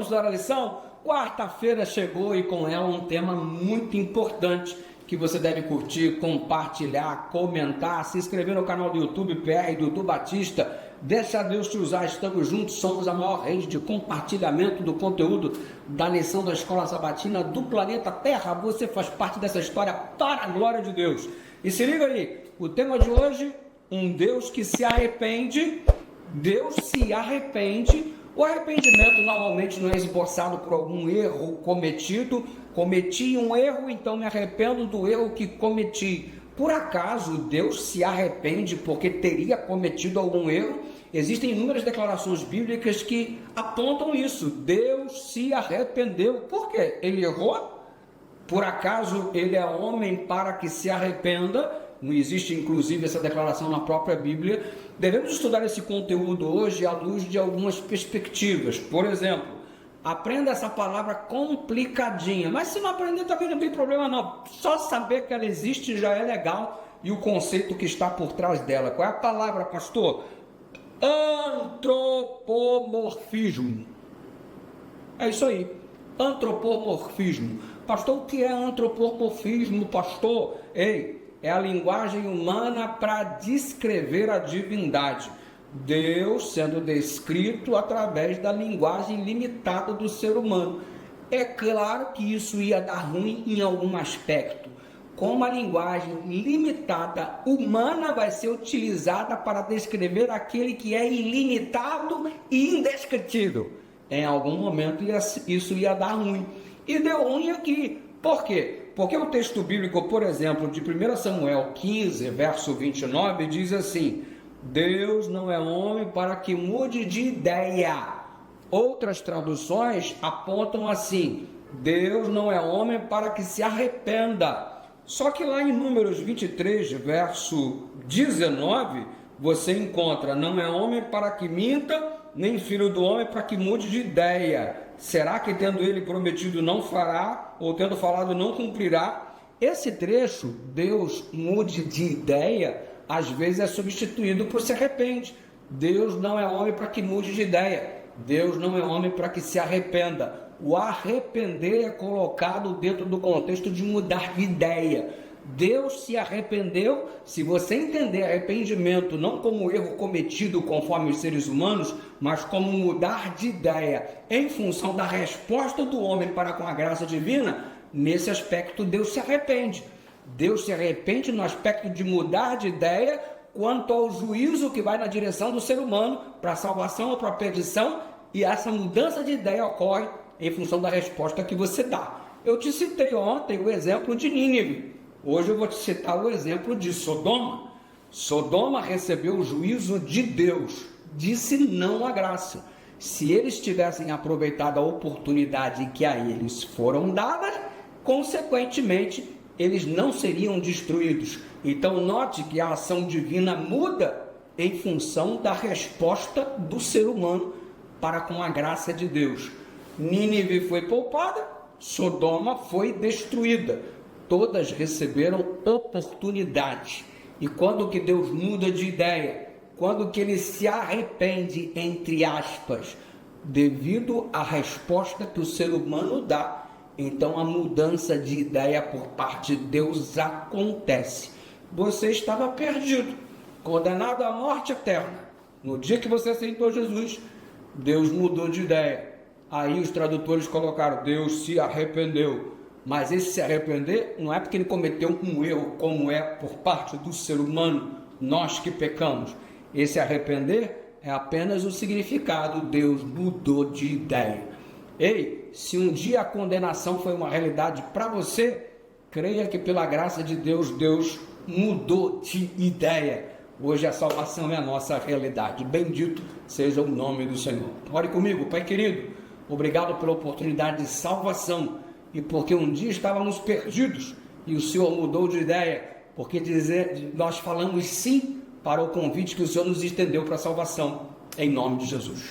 estudar a lição? Quarta-feira chegou e com ela um tema muito importante que você deve curtir, compartilhar, comentar, se inscrever no canal do YouTube PR Dudu Batista. Deixa Deus te usar, estamos juntos, somos a maior rede de compartilhamento do conteúdo da lição da Escola Sabatina do planeta Terra. Você faz parte dessa história para a glória de Deus. E se liga aí, o tema de hoje, um Deus que se arrepende. Deus se arrepende. O arrependimento normalmente não é esboçado por algum erro cometido. Cometi um erro, então me arrependo do erro que cometi. Por acaso Deus se arrepende porque teria cometido algum erro? Existem inúmeras declarações bíblicas que apontam isso. Deus se arrependeu. Por quê? Ele errou? Por acaso ele é homem para que se arrependa? Não existe inclusive essa declaração na própria Bíblia. Devemos estudar esse conteúdo hoje à luz de algumas perspectivas. Por exemplo, aprenda essa palavra complicadinha, mas se não aprender também não tem problema não. Só saber que ela existe já é legal e o conceito que está por trás dela. Qual é a palavra, pastor? Antropomorfismo. É isso aí, antropomorfismo. Pastor, o que é antropomorfismo, pastor? É a linguagem humana para descrever a divindade. Deus sendo descrito através da linguagem limitada do ser humano. É claro que isso ia dar ruim em algum aspecto. Como a linguagem limitada humana vai ser utilizada para descrever aquele que é ilimitado e indescritível. Em algum momento isso ia dar ruim. E deu ruim aqui. Por quê? Porque o texto bíblico, por exemplo, de 1 Samuel 15, verso 29, diz assim: Deus não é homem para que mude de ideia. Outras traduções apontam assim: Deus não é homem para que se arrependa. Só que lá em Números 23, verso 19, você encontra: não é homem para que minta, nem filho do homem para que mude de ideia. Será que tendo ele prometido não fará, ou tendo falado não cumprirá? Esse trecho, Deus mude de ideia, às vezes é substituído por se arrepende. Deus não é homem para que mude de ideia. Deus não é homem para que se arrependa. O arrepender é colocado dentro do contexto de mudar de ideia. Deus se arrependeu. Se você entender arrependimento não como erro cometido conforme os seres humanos, mas como mudar de ideia em função da resposta do homem para com a graça divina, nesse aspecto Deus se arrepende. Deus se arrepende no aspecto de mudar de ideia quanto ao juízo que vai na direção do ser humano para a salvação ou para a perdição, e essa mudança de ideia ocorre em função da resposta que você dá. Eu te citei ontem o exemplo de Nínive. Hoje eu vou te citar o exemplo de Sodoma. Sodoma recebeu o juízo de Deus, disse não à graça. Se eles tivessem aproveitado a oportunidade que a eles foram dadas, consequentemente, eles não seriam destruídos. Então note que a ação divina muda em função da resposta do ser humano para com a graça de Deus. Nínive foi poupada, Sodoma foi destruída. Todas receberam oportunidade. E quando que Deus muda de ideia? Quando que ele se arrepende, entre aspas, devido à resposta que o ser humano dá, então a mudança de ideia por parte de Deus acontece. Você estava perdido, condenado à morte eterna. No dia que você aceitou Jesus, Deus mudou de ideia. Aí os tradutores colocaram: Deus se arrependeu. Mas esse se arrepender não é porque ele cometeu um erro, como é por parte do ser humano, nós que pecamos. Esse arrepender é apenas o significado: Deus mudou de ideia. Ei, se um dia a condenação foi uma realidade para você, creia que pela graça de Deus, Deus mudou de ideia. Hoje a salvação é a nossa realidade. Bendito seja o nome do Senhor. Ore comigo, Pai querido. Obrigado pela oportunidade de salvação. E porque um dia estávamos perdidos e o Senhor mudou de ideia, porque nós falamos sim para o convite que o Senhor nos estendeu para a salvação, em nome de Jesus.